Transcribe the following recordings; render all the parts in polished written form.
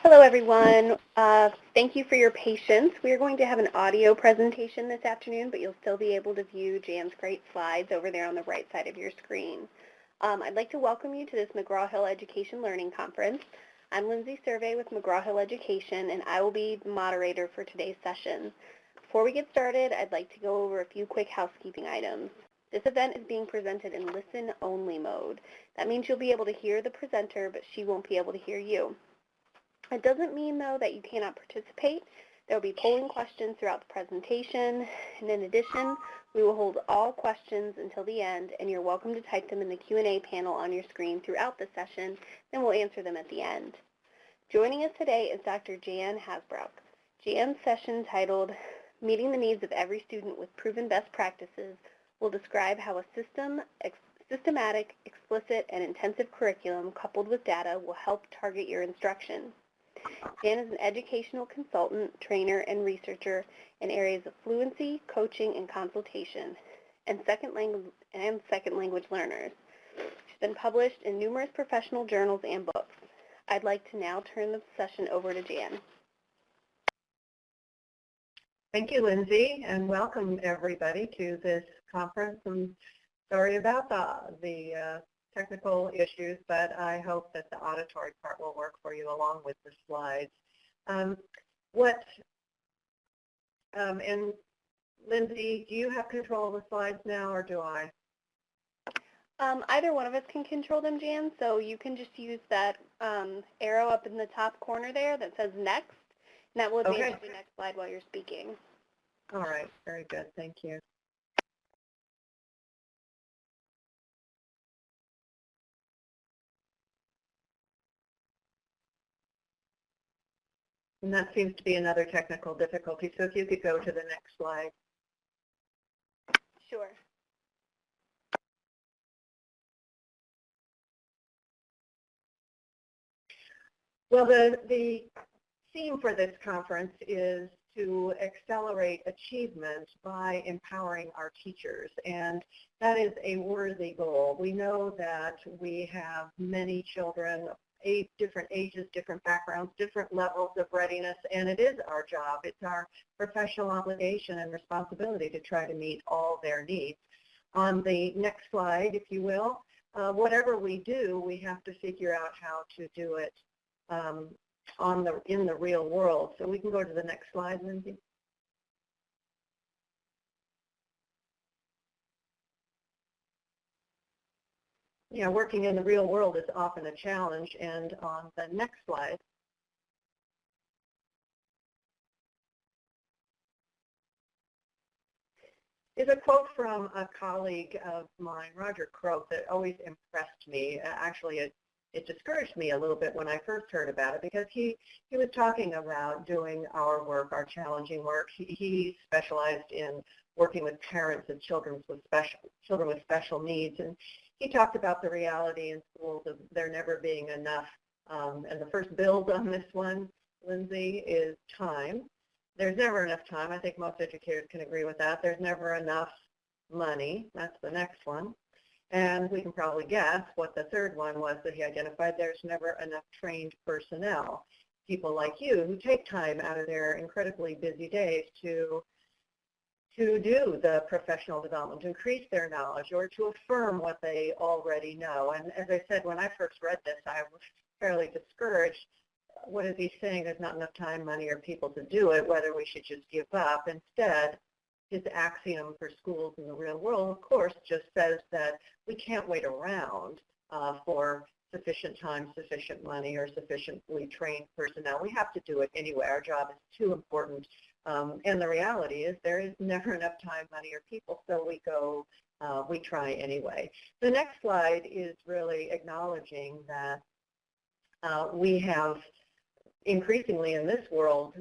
Hello, everyone. Thank you for your patience. We are going to have an audio presentation this afternoon, but you'll still be able to view Jan's great slides over there on the right side of your screen. I'd like to welcome you to this McGraw-Hill Education Learning Conference. I'm Lindsay Survey with McGraw-Hill Education, and I will be the moderator for today's session. Before we get started, I'd like to go over a few quick housekeeping items. This event is being presented in listen-only mode. That means you'll be able to hear the presenter, but she won't be able to hear you. It doesn't mean, though, that you cannot participate. There will be polling questions throughout the presentation, and in addition, we will hold all questions until the end, and you're welcome to type them in the Q&A panel on your screen throughout the session, then we'll answer them at the end. Joining us today is Dr. Jan Hasbrouck. Jan's session, titled Meeting the Needs of Every Student with Proven Best Practices, will describe how a systematic, explicit, and intensive curriculum coupled with data will help target your instruction. Jan is an educational consultant, trainer, and researcher in areas of fluency, coaching, and consultation, and second language learners. She's been published in numerous professional journals and books. I'd like to now turn the session over to Jan. Thank you, Lindsay, and welcome everybody to this conference. I'm sorry about the technical issues, but I hope that the auditory part will work for you along with the slides. And Lindsay, do you have control of the slides now, or do I? Either one of us can control them, Jan, so you can just use that arrow up in the top corner there that says next, and that will advance to the next slide while you're speaking. All right, very good, thank you. And that seems to be another technical difficulty, so if you could go to the next slide. Sure. Well, the theme for this conference is to accelerate achievement by empowering our teachers, and that is a worthy goal. We know that we have many children, different ages, different backgrounds, different levels of readiness, and it is our job, it's our professional obligation and responsibility to try to meet all their needs. On the next slide, if you will, whatever we do, we have to figure out how to do it in the real world. So we can go to the next slide, Lindsay. Yeah, working in the real world is often a challenge, and on the next slide, is a quote from a colleague of mine, Roger Croak, that always impressed me. Actually, it discouraged me a little bit when I first heard about it, because he was talking about doing our work, our challenging work. He specialized in working with parents of children with special needs, and he talked about the reality in schools of there never being enough. And the first build on this one, Lindsay, is time. There's never enough time. I think most educators can agree with that. There's never enough money. That's the next one. And we can probably guess what the third one was that he identified. There's never enough trained personnel, people like you who take time out of their incredibly busy days to do the professional development, to increase their knowledge, or to affirm what they already know. And as I said, when I first read this, I was fairly discouraged. What is he saying? There's not enough time, money, or people to do it, whether we should just give up. Instead, his axiom for schools in the real world, of course, just says that we can't wait around for sufficient time, sufficient money, or sufficiently trained personnel. We have to do it anyway. Our job is too important. And the reality is there is never enough time, money, or people, so we try anyway. The next slide is really acknowledging that we have increasingly in this world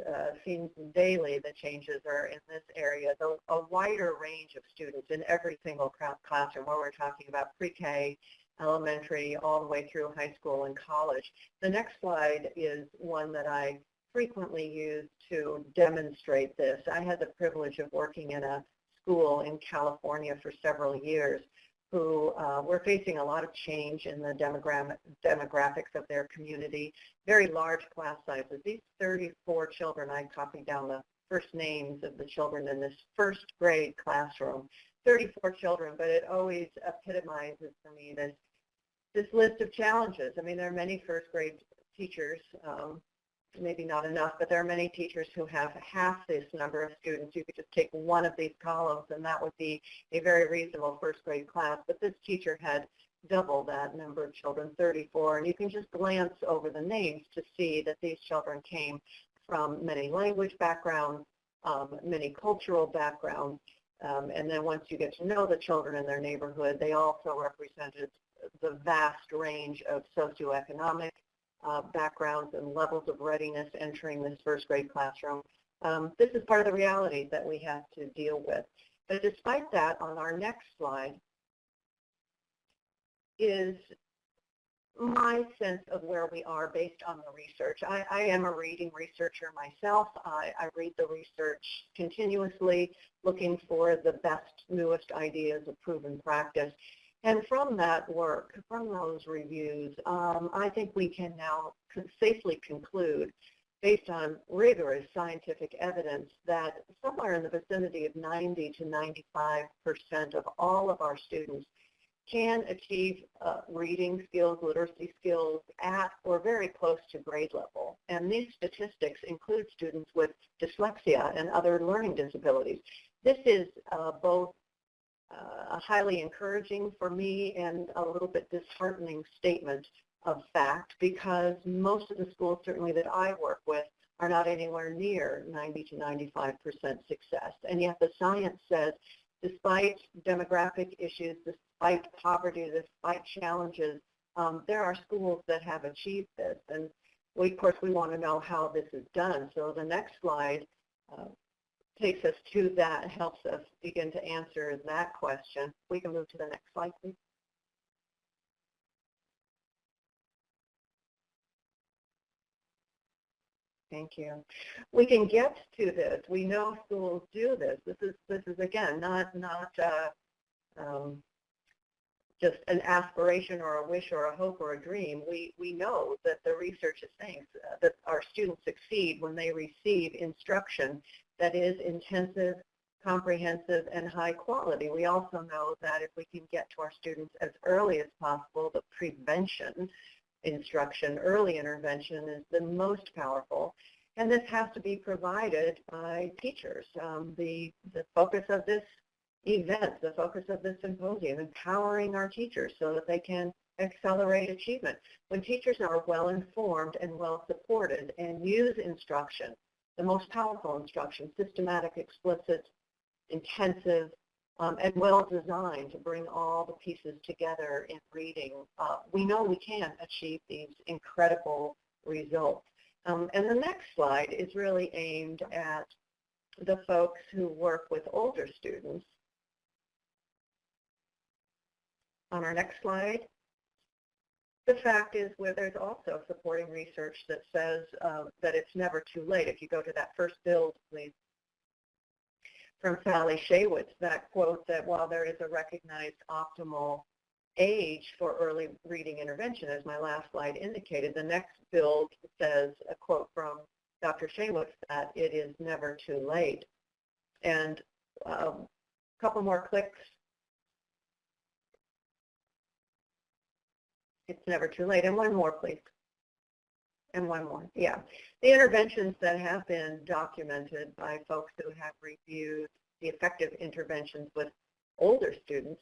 seen daily the changes are in this area, a wider range of students in every single classroom, where we're talking about pre-K, elementary, all the way through high school and college. The next slide is one that I frequently use to demonstrate this. I had the privilege of working in a school in California for several years who were facing a lot of change in the demographics of their community, very large class sizes. These 34 children, I copied down the first names of the children in this first grade classroom, 34 children, but it always epitomizes for me this list of challenges. I mean, there are many first grade teachers, maybe not enough, but there are many teachers who have half this number of students. You could just take one of these columns and that would be a very reasonable first grade class, but this teacher had double that number of children, 34, and you can just glance over the names to see that these children came from many language backgrounds, many cultural backgrounds, and then once you get to know the children in their neighborhood, they also represented the vast range of socioeconomic backgrounds and levels of readiness entering this first grade classroom. This is part of the reality that we have to deal with. But despite that, on our next slide is my sense of where we are based on the research. I am a reading researcher myself. I read the research continuously, looking for the best, newest ideas of proven practice. And from that work, from those reviews, I think we can now safely conclude, based on rigorous scientific evidence, that somewhere in the vicinity of 90 to 95% of all of our students can achieve reading skills, literacy skills at or very close to grade level. And these statistics include students with dyslexia and other learning disabilities. This is both highly encouraging for me and a little bit disheartening statement of fact, because most of the schools, certainly that I work with, are not anywhere near 90 to 95% success. And yet the science says, despite demographic issues, despite poverty, despite challenges, there are schools that have achieved this. And we, of course, we want to know how this is done. So the next slide takes us to that, helps us begin to answer that question. We can move to the next slide, please. Thank you. We can get to this. We know schools do this. This is again not just an aspiration or a wish or a hope or a dream. We know that the research is saying that our students succeed when they receive instruction that is intensive, comprehensive, and high quality. We also know that if we can get to our students as early as possible, the prevention instruction, early intervention is the most powerful. And this has to be provided by teachers. The focus of this event, the focus of this symposium, empowering our teachers so that they can accelerate achievement. When teachers are well informed and well supported and use instruction, the most powerful instruction, systematic, explicit, intensive, and well designed to bring all the pieces together in reading, we know we can achieve these incredible results. And the next slide is really aimed at the folks who work with older students. On our next slide, the fact is where there's also supporting research that says that it's never too late. If you go to that first build, please, from Sally Shaywitz, that quote that while there is a recognized optimal age for early reading intervention, as my last slide indicated, the next build says, a quote from Dr. Shaywitz, that it is never too late. And a couple more clicks. It's never too late. And one more, please. And one more. Yeah. The interventions that have been documented by folks who have reviewed the effective interventions with older students,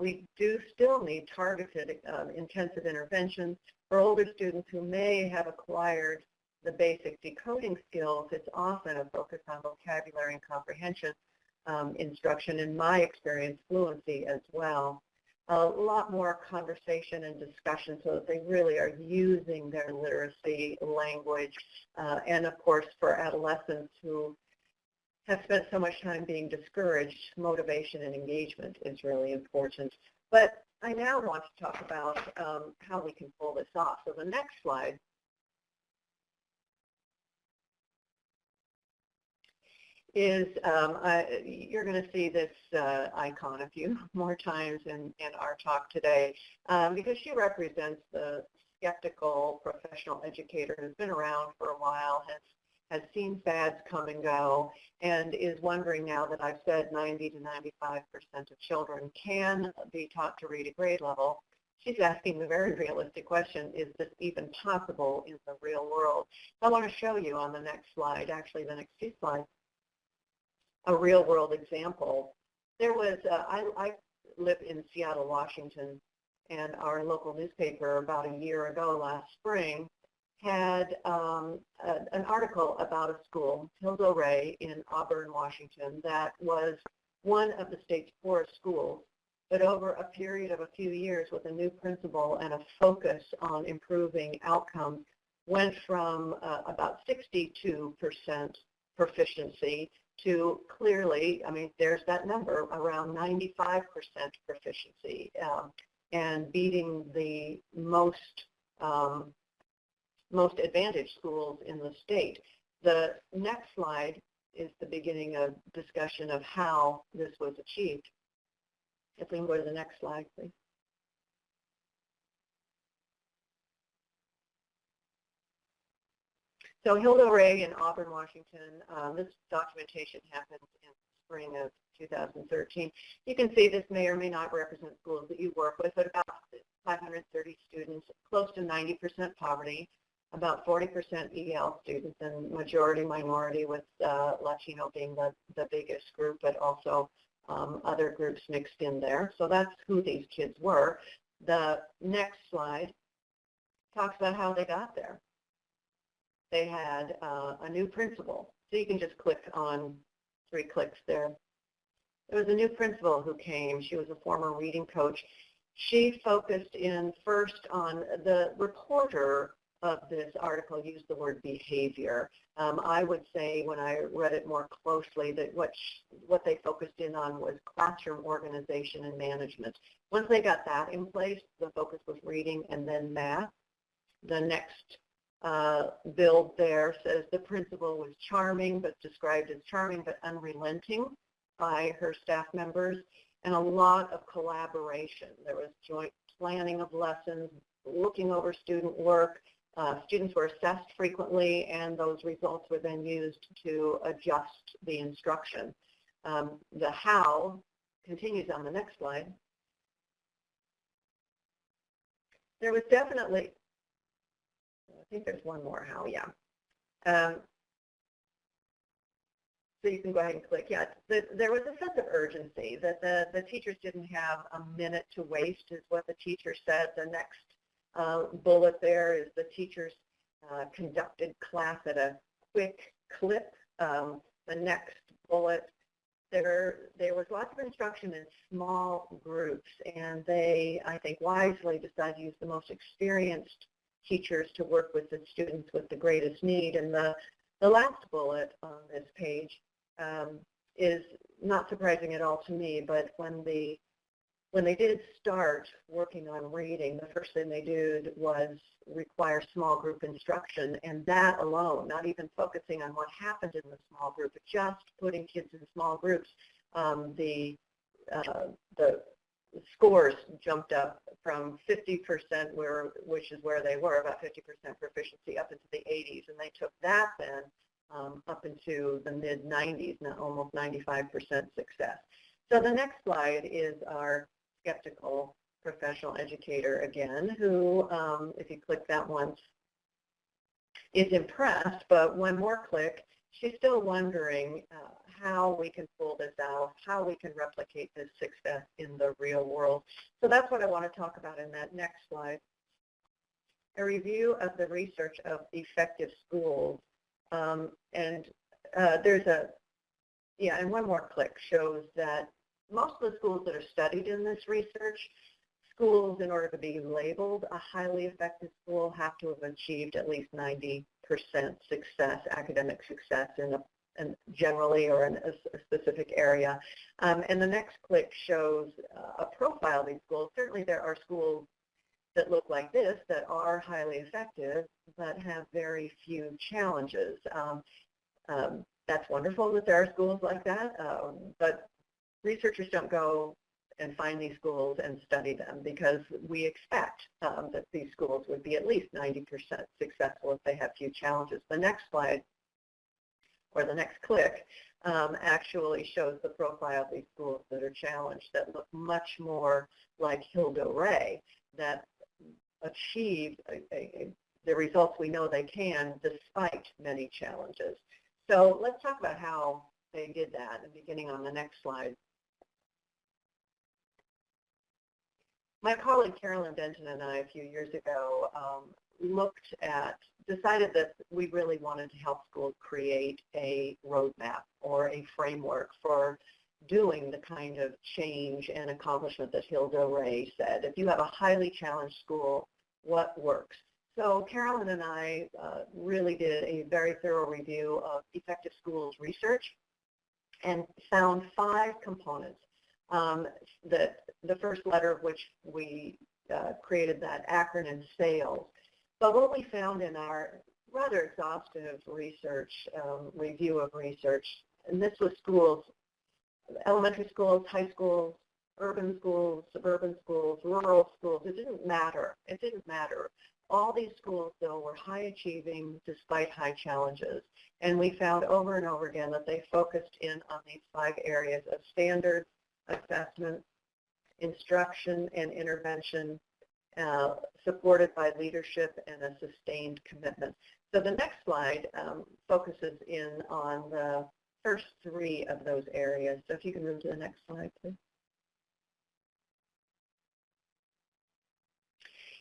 we do still need targeted intensive interventions. For older students who may have acquired the basic decoding skills, it's often a focus on vocabulary and comprehension instruction, in my experience, fluency as well. A lot more conversation and discussion so that they really are using their literacy language. And of course, for adolescents who have spent so much time being discouraged, motivation and engagement is really important. But I now want to talk about how we can pull this off. So the next slide is you're going to see this icon a few more times in our talk today because she represents the skeptical professional educator who's been around for a while, has seen fads come and go, and is wondering now that I've said 90 to 95% of children can be taught to read at grade level. She's asking the very realistic question, is this even possible in the real world? I want to show you on the next slide, actually the next few slides, a real world example. There was, I live in Seattle, Washington, and our local newspaper about a year ago last spring had an article about a school, Hillo Ray in Auburn, Washington, that was one of the state's poorest schools, but over a period of a few years with a new principal and a focus on improving outcomes, went from about 62% proficiency to clearly, I mean, there's that number, around 95% proficiency, and beating the most advantaged schools in the state. The next slide is the beginning of discussion of how this was achieved. If we can go to the next slide, please. So Hillo Ray in Auburn, Washington, this documentation happened in the spring of 2013. You can see this may or may not represent schools that you work with, but about 530 students, close to 90% poverty, about 40% EL students, and majority minority, with Latino being the biggest group, but also other groups mixed in there. So that's who these kids were. The next slide talks about how they got there. They had a new principal. So you can just click on 3 clicks there. There was a new principal who came. She was a former reading coach. She focused in first on the reporter of this article used the word behavior. I would say when I read it more closely that what they focused in on was classroom organization and management. Once they got that in place, the focus was reading and then math. The next build there says the principal was charming, but described as charming but unrelenting by her staff members, and a lot of collaboration. There was joint planning of lessons, looking over student work. Students were assessed frequently, and those results were then used to adjust the instruction. The how continues on the next slide. There was definitely, I think there's one more how, yeah. So you can go ahead and click. Yeah, there was a sense of urgency that the teachers didn't have a minute to waste, is what the teacher said. The next bullet there is the teachers conducted class at a quick clip. The next bullet, there was lots of instruction in small groups, and they, I think, wisely decided to use the most experienced teachers to work with the students with the greatest need. And the last bullet on this page is not surprising at all to me, but when they did start working on reading, the first thing they did was require small group instruction, and that alone, not even focusing on what happened in the small group, but just putting kids in small groups, the scores jumped up from 50%, which is where they were, about 50% proficiency, up into the 80s, and they took that then up into the mid-90s, now almost 95% success. So the next slide is our skeptical professional educator again, who, if you click that one, is impressed, but one more click, she's still wondering how we can pull this out, how we can replicate this success in the real world. So that's what I want to talk about in that next slide. A review of the research of effective schools. And one more click shows that most of the schools that are studied in this research, schools, in order to be labeled a highly effective school, have to have achieved at least 90% success, academic success in generally or in a specific area. And the next click shows a profile of these schools. Certainly there are schools that look like this that are highly effective but have very few challenges. That's wonderful that there are schools like that, but researchers don't go and find these schools and study them because we expect that these schools would be at least 90% successful if they have few challenges. The next slide, or the next click, actually shows the profile of these schools that are challenged that look much more like Hillo Ray, that achieve the results we know they can despite many challenges. So let's talk about how they did that, and beginning on the next slide. My colleague Carolyn Denton and I a few years ago decided that we really wanted to help schools create a roadmap or a framework for doing the kind of change and accomplishment that Hillo Ray said. If you have a highly challenged school, what works? So Carolyn and I really did a very thorough review of effective schools research and found 5 components. That the first letter of which we created that acronym SAILS. But what we found in our rather exhaustive research, review of research, and this was schools, elementary schools, high schools, urban schools, suburban schools, rural schools, it didn't matter. It didn't matter. All these schools, though, were high achieving despite high challenges. And we found over and over again that they focused in on these 5 areas of standards, assessment, instruction, and intervention, supported by leadership and a sustained commitment. So the next slide focuses in on the first 3 of those areas. So if you can move to the next slide, please.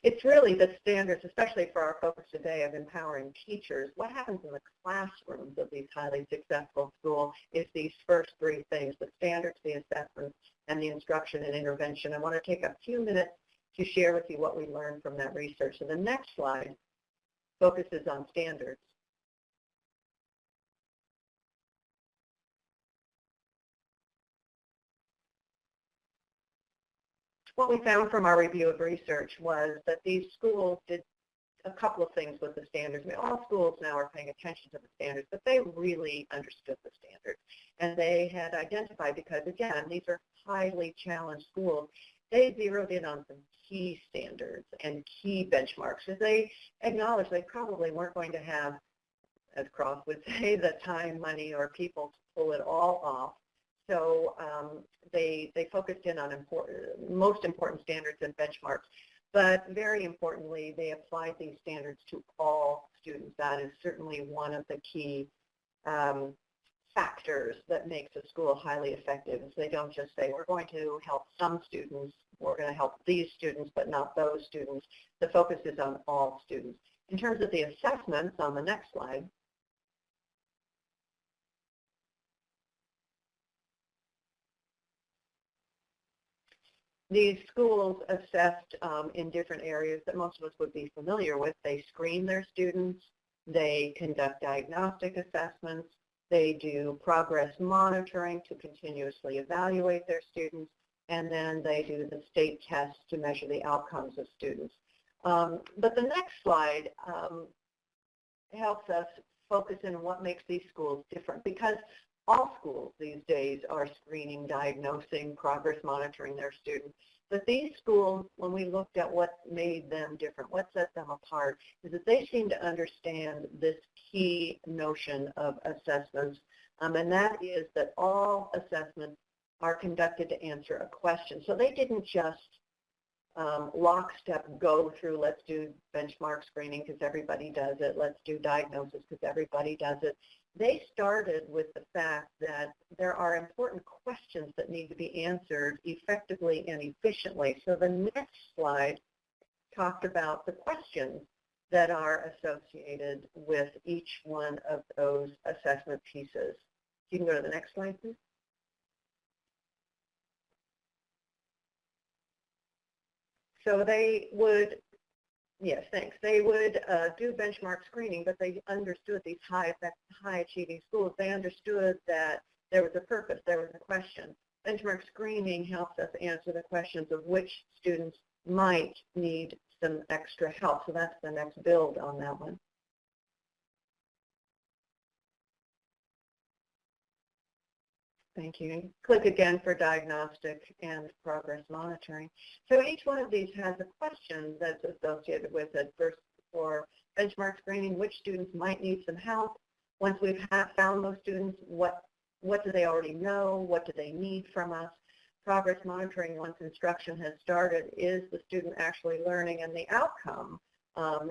It's really the standards, especially for our focus today of empowering teachers. What happens in the classrooms of these highly successful schools is these first 3 things, the standards, the assessments, and the instruction and intervention. I want to take a few minutes to share with you what we learned from that research. So the next slide focuses on standards. What we found from our review of research was that these schools did a couple of things with the standards. I mean, all schools now are paying attention to the standards, but they really understood the standards. And they had identified, because again, these are highly challenged schools, they zeroed in on some key standards and key benchmarks, because they acknowledged they probably weren't going to have, as Cross would say, the time, money, or people to pull it all off. So they focused in on most important standards and benchmarks. But very importantly, they applied these standards to all students. That is certainly one of the key factors that makes a school highly effective. Is they don't just say, we're going to help some students, we're going to help these students, but not those students. The focus is on all students. In terms of the assessments, on the next slide, these schools assessed in different areas that most of us would be familiar with. They screen their students, they conduct diagnostic assessments, they do progress monitoring to continuously evaluate their students, and then they do the state tests to measure the outcomes of students. But the next slide helps us focus in what makes these schools different, because all schools these days are screening, diagnosing, progress monitoring their students. But these schools, when we looked at what made them different, what set them apart, is that they seem to understand this key notion of assessments, and that is that all assessments are conducted to answer a question. So they didn't just lockstep go through, let's do benchmark screening because everybody does it, let's do diagnosis because everybody does it. They started with the fact that there are important questions that need to be answered effectively and efficiently. So the next slide talked about the questions that are associated with each one of those assessment pieces. You can go to the next slide, please. So they would, yes, thanks. They would do benchmark screening, but they understood these high achieving schools. They understood that there was a purpose, there was a question. Benchmark screening helps us answer the questions of which students might need some extra help. So that's the next build on that one. Thank you. Click again for diagnostic and progress monitoring. So each one of these has a question that's associated with it. First, for benchmark screening, which students might need some help. Once we've found those students, what do they already know? What do they need from us? Progress monitoring, once instruction has started, is the student actually learning? And the outcome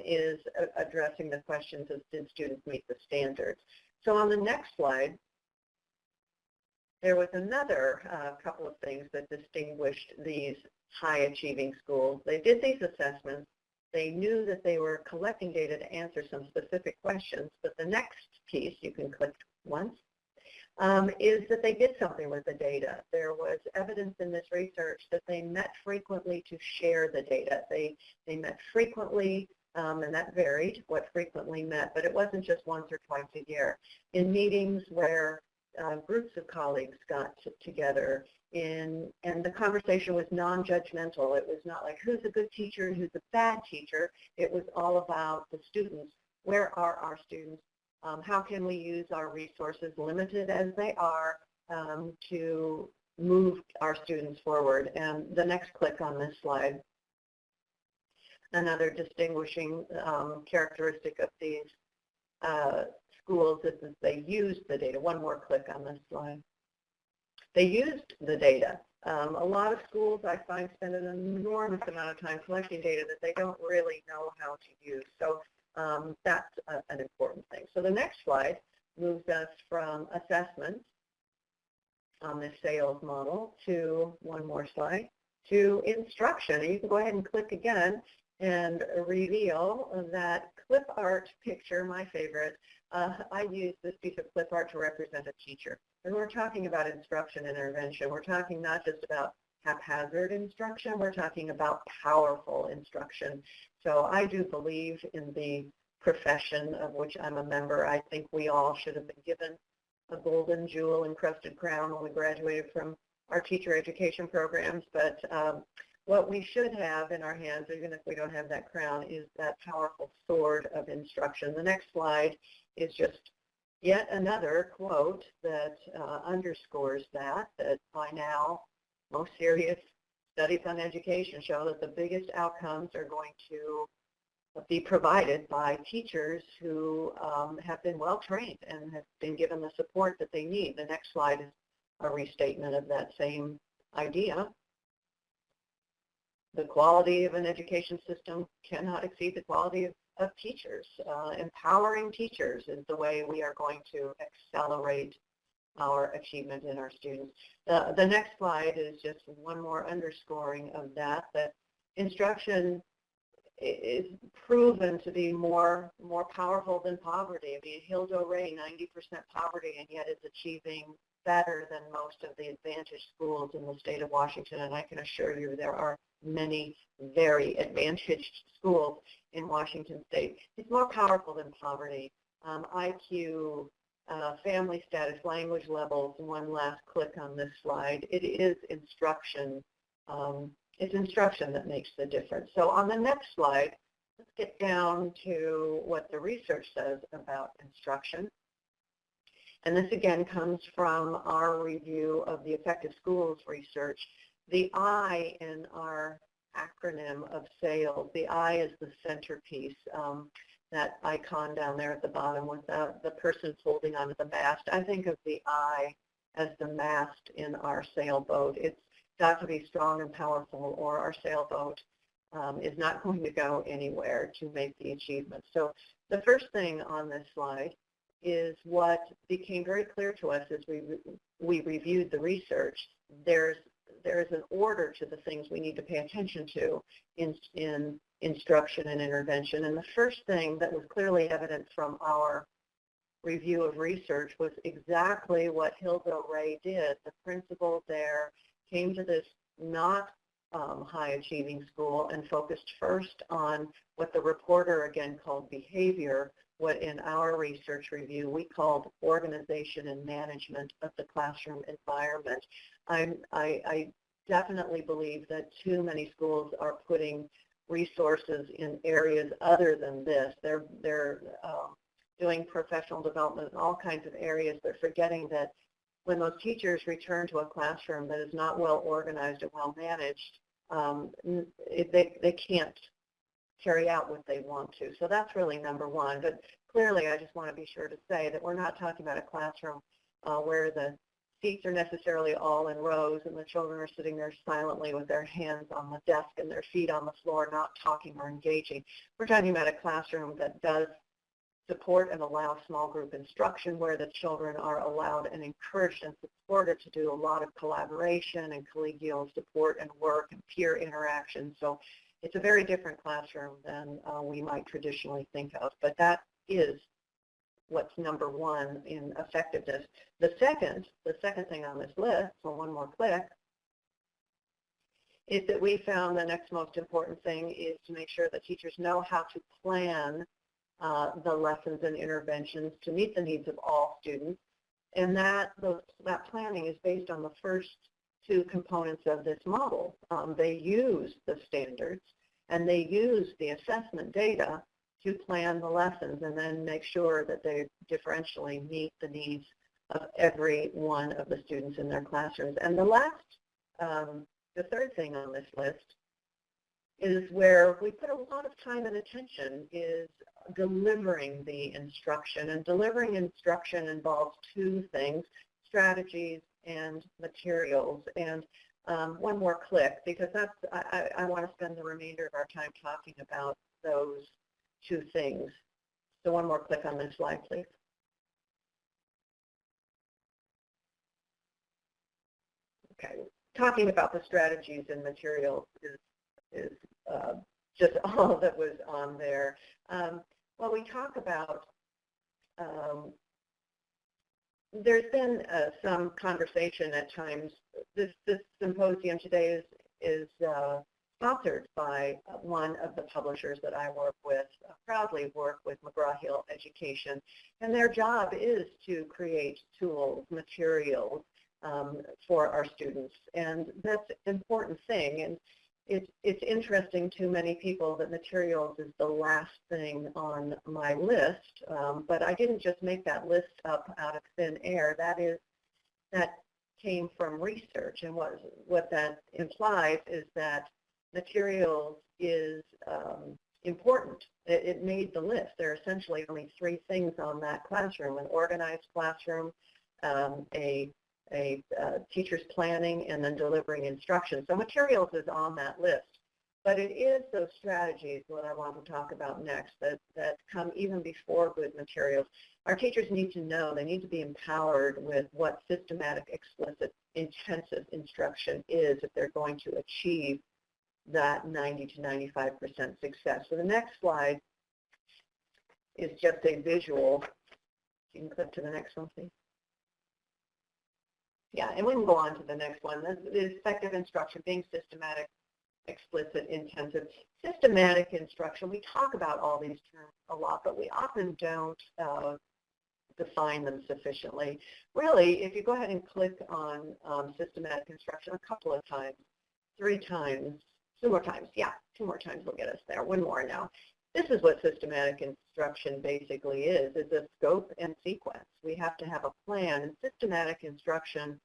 is addressing the questions of did students meet the standards. So on the next slide, there was another couple of things that distinguished these high-achieving schools. They did these assessments. They knew that they were collecting data to answer some specific questions, but the next piece, you can click once, is that they did something with the data. There was evidence in this research that they met frequently to share the data. They met frequently, and that varied what frequently meant, but it wasn't just once or twice a year. In meetings where groups of colleagues got together and the conversation was non-judgmental. It was not like who's a good teacher and who's a bad teacher. It was all about the students. Where are our students? How can we use our resources, limited as they are, to move our students forward? And the next click on this slide, another distinguishing characteristic of these schools is that they used the data. One more click on this slide. They used the data. A lot of schools, I find, spend an enormous amount of time collecting data that they don't really know how to use. So that's an important thing. So the next slide moves us from assessment on this sales model to, one more slide, to instruction. And you can go ahead and click again and reveal that clip art picture, my favorite. I use this piece of clip art to represent a teacher. And we're talking about instruction and intervention. We're talking not just about haphazard instruction, we're talking about powerful instruction. So I do believe in the profession of which I'm a member. I think we all should have been given a golden jewel encrusted crown when we graduated from our teacher education programs, but what we should have in our hands, even if we don't have that crown, is that powerful sword of instruction. The next slide is just yet another quote that underscores that by now most serious studies on education show that the biggest outcomes are going to be provided by teachers who have been well trained and have been given the support that they need. The next slide is a restatement of that same idea. The quality of an education system cannot exceed the quality of teachers. Empowering teachers is the way we are going to accelerate our achievement in our students. The next slide is just one more underscoring of that instruction is proven to be more powerful than poverty. I mean, Hillo Ray, 90% poverty, and yet is achieving better than most of the advantaged schools in the state of Washington, and I can assure you there are many very advantaged schools in Washington state. It's more powerful than poverty. IQ, family status, language levels, one last click on this slide. It is instruction. It's instruction that makes the difference. So on the next slide, let's get down to what the research says about instruction. And this again comes from our review of the effective schools research. The I in our acronym of SAIL, the I is the centerpiece, that icon down there at the bottom with the person holding onto the mast. I think of the I as the mast in our sailboat. It's got to be strong and powerful, or our sailboat is not going to go anywhere to make the achievement. So the first thing on this slide is what became very clear to us as we reviewed the research. There is an order to the things we need to pay attention to in instruction and intervention. And the first thing that was clearly evident from our review of research was exactly what Hillo Ray did. The principal there came to this not high-achieving school and focused first on what the reporter again called behavior, what in our research review we called organization and management of the classroom environment. I definitely believe that too many schools are putting resources in areas other than this. They're doing professional development in all kinds of areas, but forgetting that when those teachers return to a classroom that is not well organized and well managed, they can't carry out what they want to. So that's really number one. But clearly, I just want to be sure to say that we're not talking about a classroom where the seats are necessarily all in rows and the children are sitting there silently with their hands on the desk and their feet on the floor, not talking or engaging. We're talking about a classroom that does support and allow small group instruction, where the children are allowed and encouraged and supported to do a lot of collaboration and collegial support and work and peer interaction. So it's a very different classroom than we might traditionally think of, but that is what's number one in effectiveness. The second thing on this list, so one more click, is that we found the next most important thing is to make sure that teachers know how to plan the lessons and interventions to meet the needs of all students, and that planning is based on the first two components of this model. They use the standards and they use the assessment data to plan the lessons and then make sure that they differentially meet the needs of every one of the students in their classrooms. And the third thing on this list is where we put a lot of time and attention, is delivering the instruction. And delivering instruction involves two things: strategies and materials. And one more click, because I want to spend the remainder of our time talking about those two things. So one more click on this slide, please. Okay, talking about the strategies and materials is just all that was on there. Well, we talk about, there's been some conversation at times. This symposium today is sponsored by one of the publishers that I work with, proudly work with McGraw-Hill Education, and their job is to create tools, materials for our students, and that's an important thing. And it's interesting to many people that materials is the last thing on my list, but I didn't just make that list up out of thin air. That came from research, and what that implies is that materials is important. It made the list. There are essentially only three things on that classroom: an organized classroom, a teacher's planning, and then delivering instruction. So materials is on that list. But it is those strategies that I want to talk about next that come even before good materials. Our teachers need to know, they need to be empowered with what systematic, explicit, intensive instruction is if they're going to achieve that 90 to 95% success. So the next slide is just a visual. You can click to the next one, please. Yeah, and we can go on to the next one. This is effective instruction, being systematic, explicit, intensive. Systematic instruction, we talk about all these terms a lot, but we often don't define them sufficiently. Really, if you go ahead and click on systematic instruction a couple of times, 3 times, 2 more times, yeah, 2 more times will get us there, 1 more now. This is what systematic instruction basically is a scope and sequence. We have to have a plan, and systematic instruction,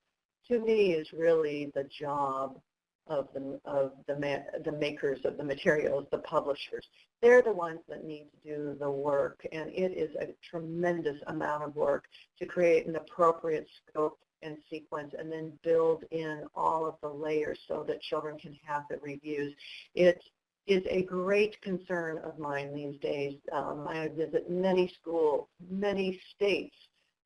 to me, is really the job of the makers of the materials, the publishers. They're the ones that need to do the work, and it is a tremendous amount of work to create an appropriate scope and sequence and then build in all of the layers so that children can have the reviews. It is a great concern of mine these days. I visit many schools, many states,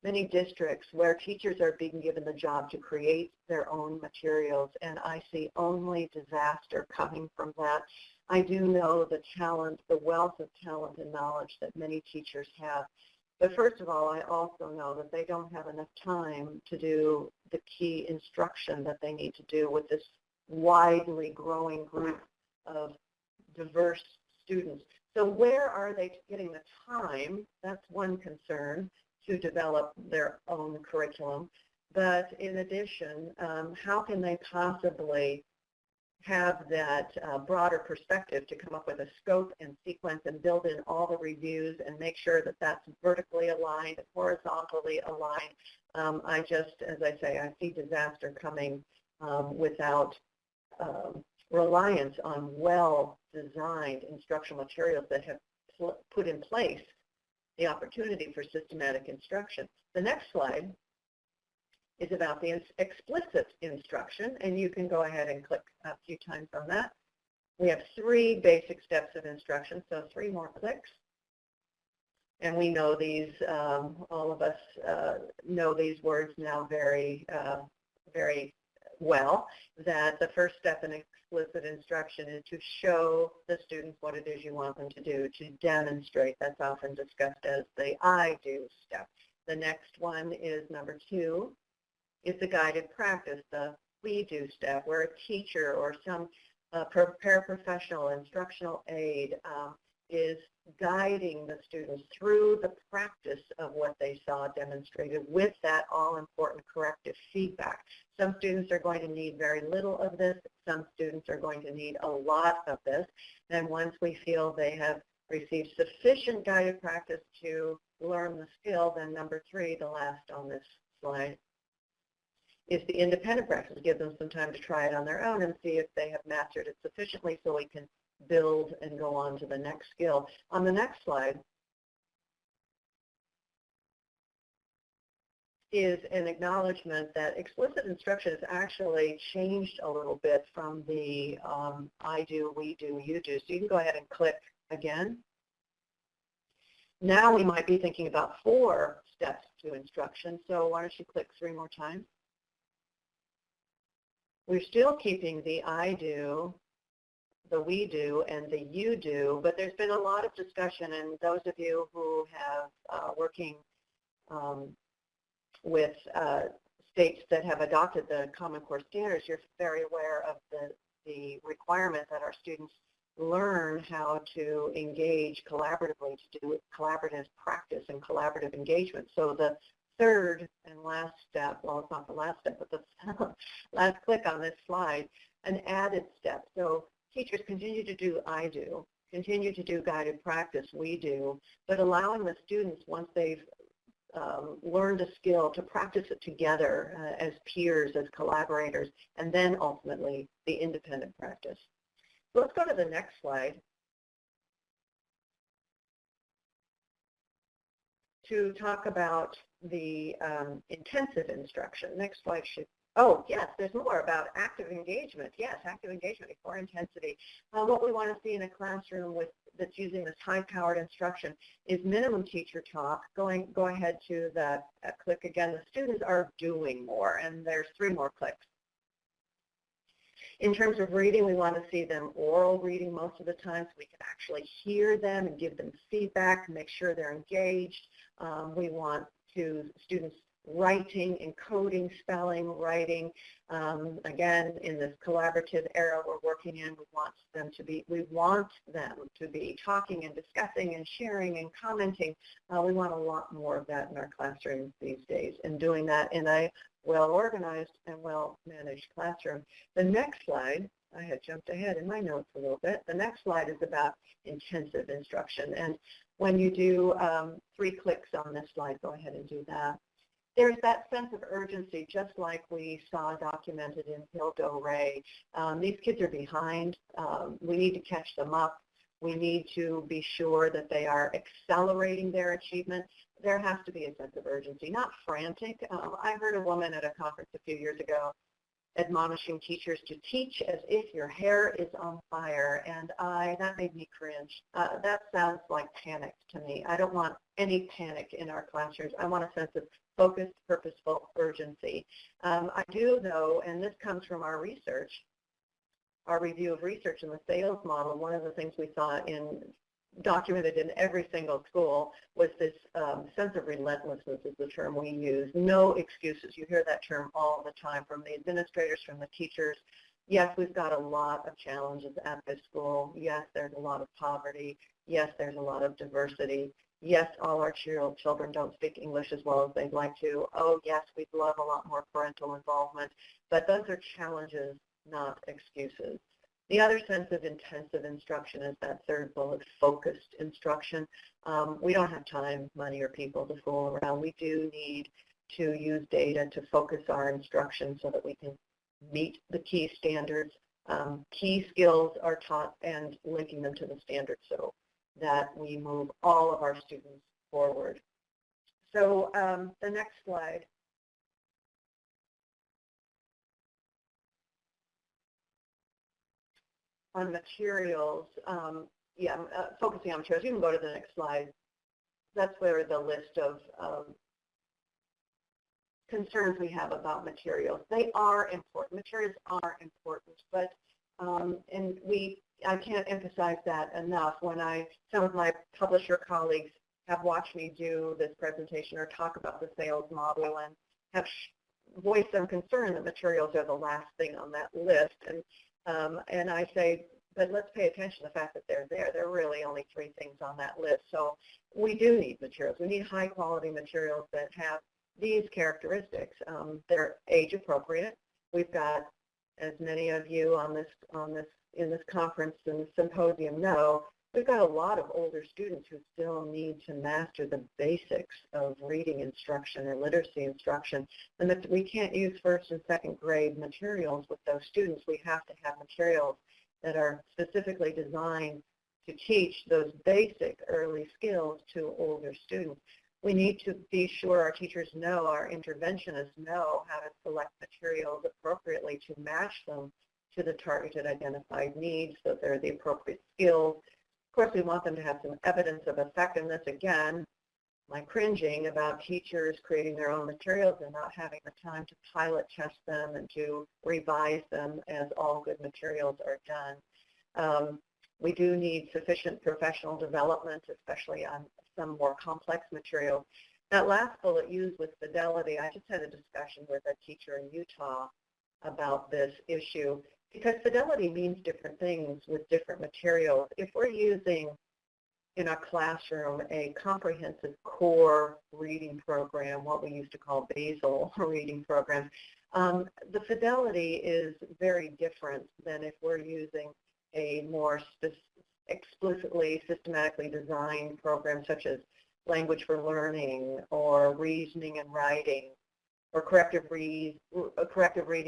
many districts where teachers are being given the job to create their own materials, and I see only disaster coming from that. I do know the talent, the wealth of talent and knowledge that many teachers have. But first of all, I also know that they don't have enough time to do the key instruction that they need to do with this widely growing group of diverse students. So where are they getting the time? That's one concern, to develop their own curriculum. But in addition, how can they possibly have that broader perspective to come up with a scope and sequence and build in all the reviews and make sure that that's vertically aligned, horizontally aligned. I just, as I say, I see disaster coming without reliance on well-designed instructional materials that have put in place the opportunity for systematic instruction. The next slide is about the explicit instruction, and you can go ahead and click a few times on that. We have 3 basic steps of instruction, so 3 more clicks. And we know these, all of us know these words now very, very well, that the first step in explicit instruction is to show the students what it is you want them to do, to demonstrate. That's often discussed as the I do step. The next one is number 2. Is the guided practice, the we do step, where a teacher or some paraprofessional instructional aide is guiding the students through the practice of what they saw demonstrated with that all-important corrective feedback. Some students are going to need very little of this. Some students are going to need a lot of this. And once we feel they have received sufficient guided practice to learn the skill, then number 3, the last on this slide, is the independent practice. Give them some time to try it on their own and see if they have mastered it sufficiently so we can build and go on to the next skill. On the next slide is an acknowledgement that explicit instruction has actually changed a little bit from the I do, we do, you do. So you can go ahead and click again. Now we might be thinking about 4 steps to instruction. So why don't you click 3 more times? We're still keeping the I do, the we do, and the you do, but there's been a lot of discussion, and those of you who have working with states that have adopted the Common Core standards, you're very aware of the requirement that our students learn how to engage collaboratively, to do collaborative practice and collaborative engagement. So the 3rd and last step, well, it's not the last step, but the last click on this slide, an added step. So teachers continue to do I do, continue to do guided practice, we do, but allowing the students, once they've learned a skill, to practice it together as peers, as collaborators, and then ultimately the independent practice. So let's go to the next slide to talk about the intensive instruction. Next slide should, oh yes, there's more about active engagement. Yes, active engagement before intensity. What we want to see in a classroom that's using this high-powered instruction is minimum teacher talk. Go ahead to that click again. The students are doing more, and there's 3 more clicks. In terms of reading, we want to see them oral reading most of the time so we can actually hear them and give them feedback, make sure they're engaged. We want students writing, encoding, spelling, writing. Again, in this collaborative era we're working in, we want them to be talking and discussing and sharing and commenting. We want a lot more of that in our classrooms these days, and doing that in a well-organized and well-managed classroom. The next slide, I had jumped ahead in my notes a little bit. The next slide is about intensive instruction. And when you do 3 clicks on this slide, go ahead and do that. There's that sense of urgency, just like we saw documented in Hillo Ray. These kids are behind. We need to catch them up. We need to be sure that they are accelerating their achievement. There has to be a sense of urgency, not frantic. I heard a woman at a conference a few years ago admonishing teachers to teach as if your hair is on fire, and that made me cringe. That sounds like panic to me. I don't want any panic in our classrooms. I want a sense of focused, purposeful urgency. I do, though, and this comes from our research, our review of research in the sales model. One of the things we saw documented in every single school was this sense of relentlessness is the term we use. No excuses. You hear that term all the time from the administrators, from the teachers. Yes, we've got a lot of challenges at this school. Yes, there's a lot of poverty. Yes, there's a lot of diversity. Yes, all our children don't speak English as well as they'd like to. Oh, yes, we'd love a lot more parental involvement. But those are challenges, not excuses. The other sense of intensive instruction is that third bullet, focused instruction. We don't have time, money, or people to fool around. We do need to use data to focus our instruction so that we can meet the key standards. Key skills are taught and linking them to the standards so that we move all of our students forward. So the next slide. On materials, focusing on materials. You can go to the next slide. That's where the list of concerns we have about materials. They are important. Materials are important, but I can't emphasize that enough. When some of my publisher colleagues have watched me do this presentation or talk about the sales model and have voiced some concern that materials are the last thing on that list. And I say, but let's pay attention to the fact that they're there. There are really only 3 things on that list. So we do need materials. We need high quality materials that have these characteristics. They're age appropriate. We've got, as many of you in this conference and symposium know, we've got a lot of older students who still need to master the basics of reading instruction and literacy instruction, and that we can't use first and second grade materials with those students. We have to have materials that are specifically designed to teach those basic early skills to older students. We need to be sure our teachers know, our interventionists know how to select materials appropriately to match them to the targeted identified needs so they're the appropriate skills. Of course, we want them to have some evidence of effectiveness. Again, my cringing about teachers creating their own materials and not having the time to pilot test them and to revise them as all good materials are done. We do need sufficient professional development, especially on some more complex materials. That last bullet, used with fidelity, I just had a discussion with a teacher in Utah about this issue, because fidelity means different things with different materials. If we're using in our classroom a comprehensive core reading program, what we used to call basal reading programs, the fidelity is very different than if we're using a more explicitly, systematically designed program such as language for learning or reasoning and writing or corrective reading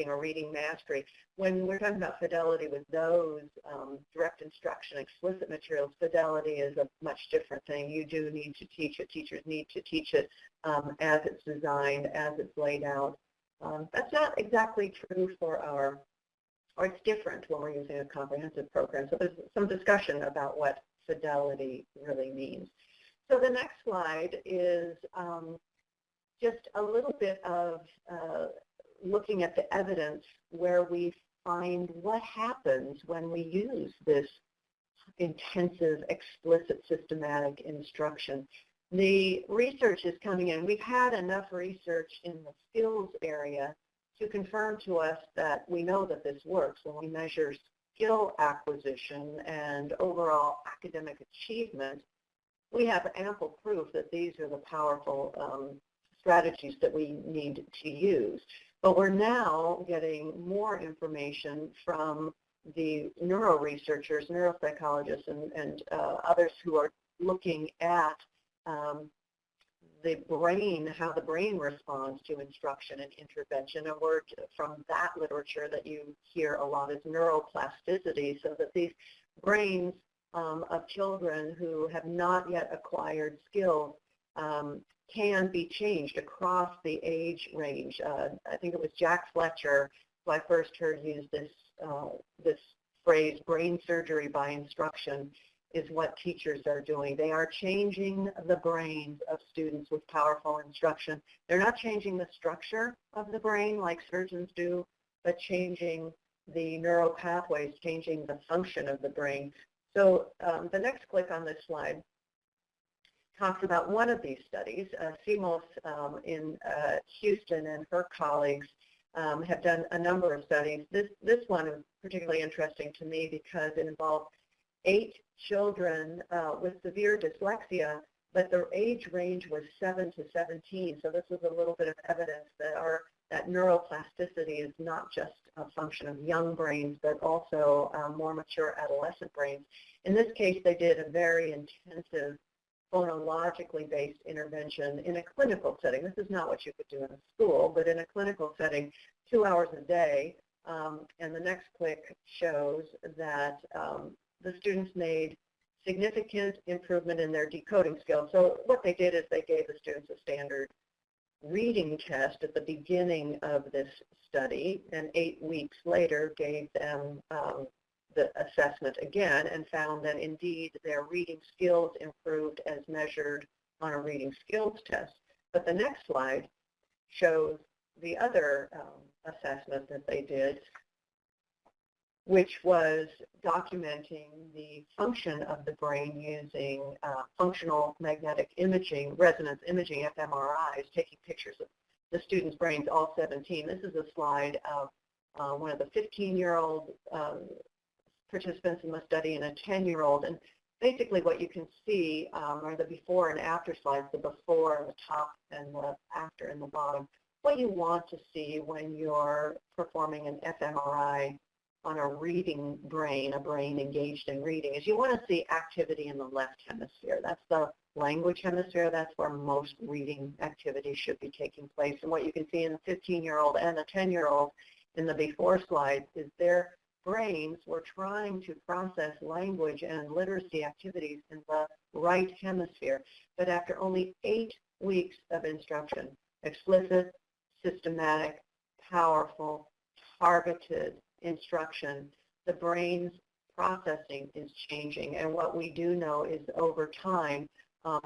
or reading mastery. When we're talking about fidelity with those direct instruction, explicit materials, fidelity is a much different thing. You do need to teach it. Teachers need to teach it as it's designed, as it's laid out. That's not exactly true for or it's different when we're using a comprehensive program. So there's some discussion about what fidelity really means. So the next slide is just a little bit of looking at the evidence where we find what happens when we use this intensive, explicit, systematic instruction. The research is coming in. We've had enough research in the skills area to confirm to us that we know that this works when we measure skill acquisition and overall academic achievement. We have ample proof that these are the powerful strategies that we need to use. But we're now getting more information from the neuro researchers, neuropsychologists, and others who are looking at the brain, how the brain responds to instruction and intervention. A word from that literature that you hear a lot is neuroplasticity, so that these brains of children who have not yet acquired skills can be changed across the age range. I think it was Jack Fletcher who I first heard use this phrase, brain surgery by instruction, is what teachers are doing. They are changing the brains of students with powerful instruction. They're not changing the structure of the brain like surgeons do, but changing the neural pathways, changing the function of the brain. So the next click on this slide talks about one of these studies. Simos in Houston and her colleagues have done a number of studies. This one is particularly interesting to me because it involved 8 children with severe dyslexia but the age range was 7 to 17. So this was a little bit of evidence that neuroplasticity is not just a function of young brains, but also more mature adolescent brains. In this case, they did a very intensive phonologically based intervention in a clinical setting. This is not what you could do in a school, but in a clinical setting, 2 hours a day. And the next click shows that the students made significant improvement in their decoding skills. So what they did is they gave the students a standard reading test at the beginning of this study, and 8 weeks later gave them the assessment again and found that indeed their reading skills improved as measured on a reading skills test. But the next slide shows the other assessment that they did, which was documenting the function of the brain using functional magnetic imaging, resonance imaging, fMRIs, taking pictures of the students' brains, all 17. This is a slide of one of the 15-year-old participants in the study and a 10-year-old. And basically what you can see are the before and after slides, the before on the top and the after in the bottom. What you want to see when you're performing an fMRI on a reading brain, a brain engaged in reading, is you want to see activity in the left hemisphere. That's the language hemisphere. That's where most reading activity should be taking place. And what you can see in the 15-year-old and the 10-year-old in the before slides is their brains were trying to process language and literacy activities in the right hemisphere. But after only 8 weeks of instruction, explicit, systematic, powerful, targeted instruction, the brain's processing is changing. And what we do know is over time,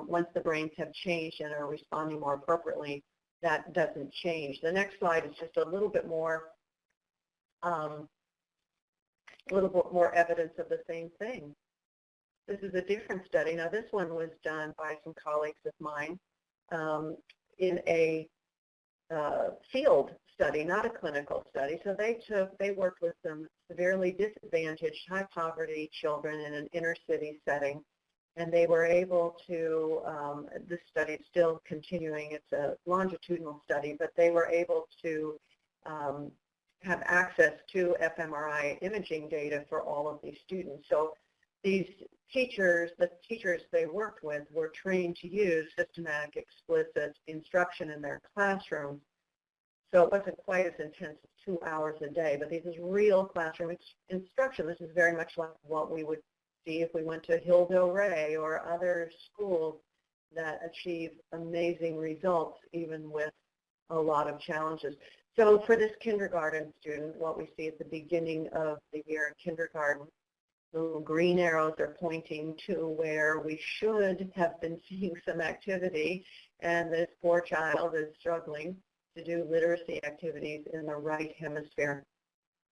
once the brains have changed and are responding more appropriately, that doesn't change. The next slide is just a little bit more evidence of the same thing. This is a different study. Now this one was done by some colleagues of mine in a field study, not a clinical study. So they worked with some severely disadvantaged, high poverty children in an inner city setting, and they were able to, this study is still continuing, it's a longitudinal study, but they were able to have access to fMRI imaging data for all of these students. So these teachers, the teachers they worked with, were trained to use systematic explicit instruction in their classrooms. So it wasn't quite as intense as 2 hours a day, but this is real classroom instruction. This is very much like what we would see if we went to Hillo Ray or other schools that achieve amazing results even with a lot of challenges. So for this kindergarten student, what we see at the beginning of the year in kindergarten, the little green arrows are pointing to where we should have been seeing some activity, and this poor child is struggling to do literacy activities in the right hemisphere.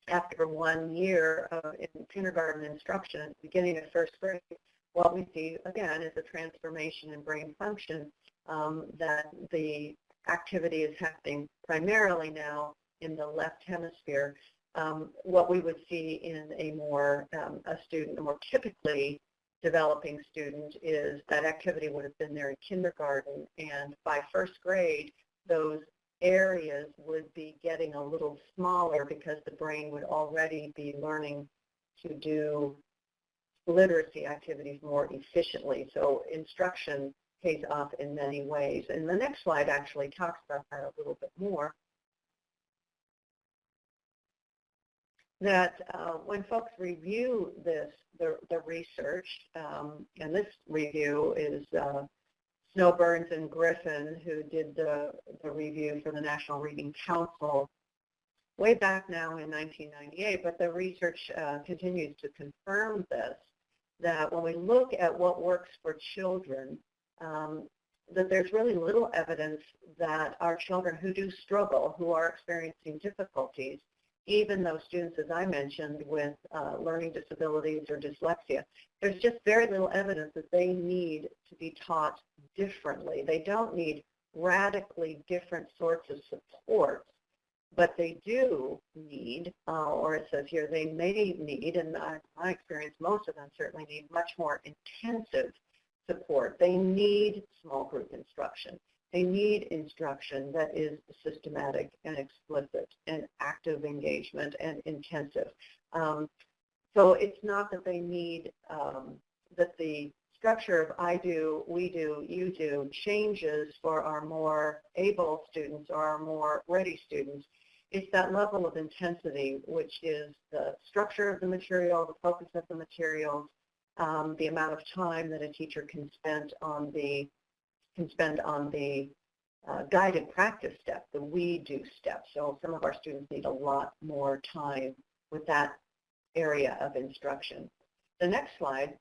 After 1 year in kindergarten instruction at the beginning of first grade, what we see again is a transformation in brain function, that the activity is happening primarily now in the left hemisphere. What we would see in a more typically developing student is that activity would have been there in kindergarten, and by first grade, those areas would be getting a little smaller because the brain would already be learning to do literacy activities more efficiently. So instruction pays off in many ways. And the next slide actually talks about that a little bit more. That when folks review the research, and this review is Snowburns and Griffin, who did the review for the National Reading Council way back now in 1998, but the research continues to confirm this, that when we look at what works for children, that there's really little evidence that our children who do struggle, who are experiencing difficulties, even those students, as I mentioned, with learning disabilities or dyslexia, there's just very little evidence that they need to be taught differently. They don't need radically different sorts of supports, but they do need, or it says here, they may need, and in my experience, most of them certainly need much more intensive support. They need small group instruction. They need instruction that is systematic and explicit and active engagement and intensive. So it's not that they need that the structure of I do, we do, you do changes for our more able students or our more ready students. It's that level of intensity, which is the structure of the material, the focus of the materials, the amount of time that a teacher can spend on the guided practice step, the we do step. So some of our students need a lot more time with that area of instruction. The next slide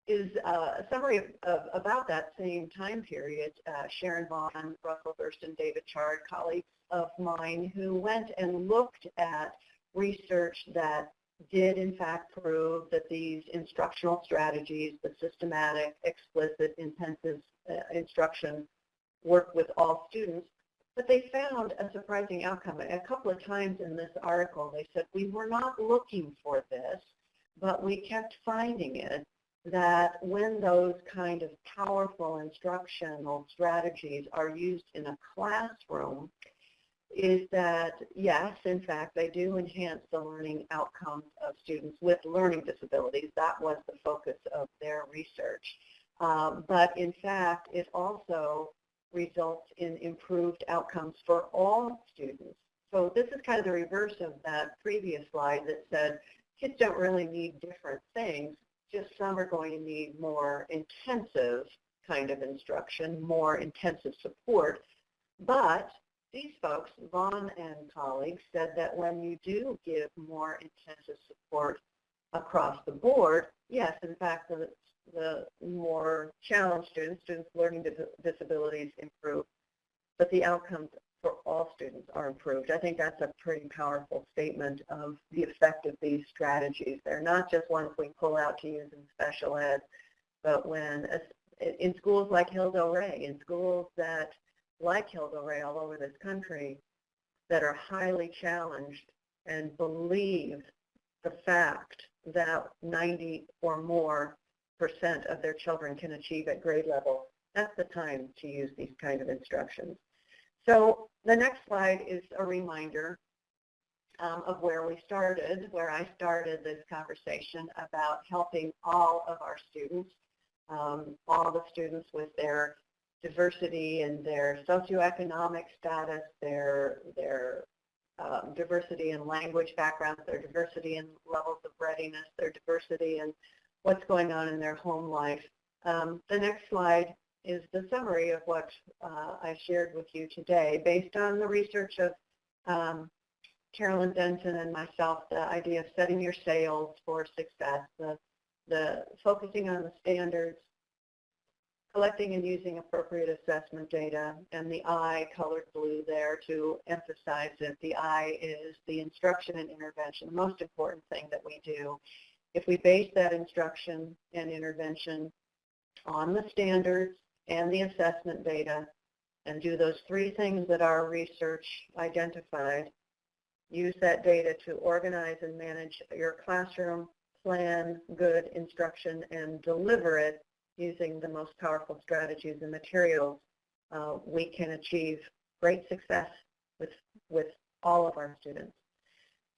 is a summary of about that same time period. Sharon Vaughn, Russell Thurston, David Chard, colleagues of mine who went and looked at research that did in fact prove that these instructional strategies, the systematic, explicit, intensive instruction work with all students, but they found a surprising outcome. A couple of times in this article they said, we were not looking for this, but we kept finding it, that when those kind of powerful instructional strategies are used in a classroom, is that, yes, in fact, they do enhance the learning outcomes of students with learning disabilities. That was the focus of their research. But in fact, it also results in improved outcomes for all students. So this is kind of the reverse of that previous slide that said kids don't really need different things, just some are going to need more intensive kind of instruction, more intensive support. But these folks, Vaughn and colleagues, said that when you do give more intensive support across the board, yes, in fact, the more challenged students with learning disabilities improve, but the outcomes for all students are improved. I think that's a pretty powerful statement of the effect of these strategies. They're not just ones we pull out to use in special ed, but when in schools like Hillo Ray, in schools that like Hillo Ray all over this country that are highly challenged and believe the fact that 90 or more % of their children can achieve at grade level, that's the time to use these kind of instructions. So the next slide is a reminder of where we started, where I started this conversation about helping all of our students, all the students with their diversity and their socioeconomic status, their diversity in language backgrounds, their diversity in levels of readiness, their diversity in what's going on in their home life. The next slide is the summary of what I shared with you today based on the research of Carolyn Denton and myself, the idea of setting your sails for success, the focusing on the standards, collecting and using appropriate assessment data, and the I colored blue there to emphasize that the I is the instruction and intervention, the most important thing that we do. If we base that instruction and intervention on the standards and the assessment data and do those three things that our research identified, use that data to organize and manage your classroom, plan good instruction, and deliver it using the most powerful strategies and materials, we can achieve great success with all of our students.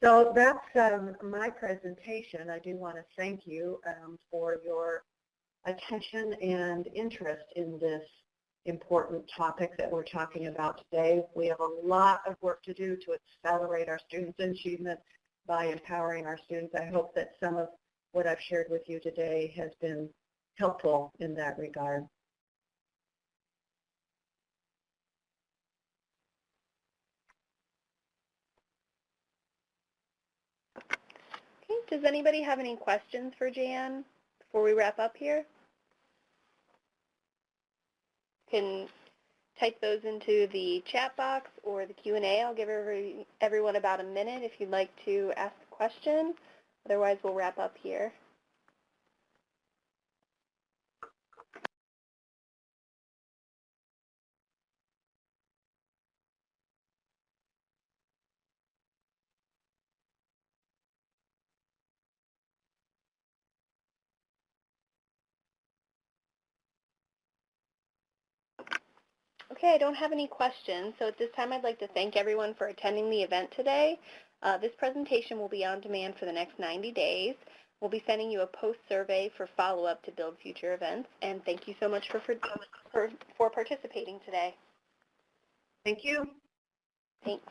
So that's my presentation. I do want to thank you for your attention and interest in this important topic that we're talking about today. We have a lot of work to do to accelerate our students' achievement by empowering our students. I hope that some of what I've shared with you today has been helpful in that regard. Okay, does anybody have any questions for Jan before we wrap up here? You can type those into the chat box or the Q&A. I'll give everyone about a minute if you'd like to ask a question. Otherwise, we'll wrap up here. Okay, I don't have any questions, so at this time I'd like to thank everyone for attending the event today. This presentation will be on demand for the next 90 days. We'll be sending you a post-survey for follow-up to build future events, and thank you so much for participating today. Thank you. Thanks.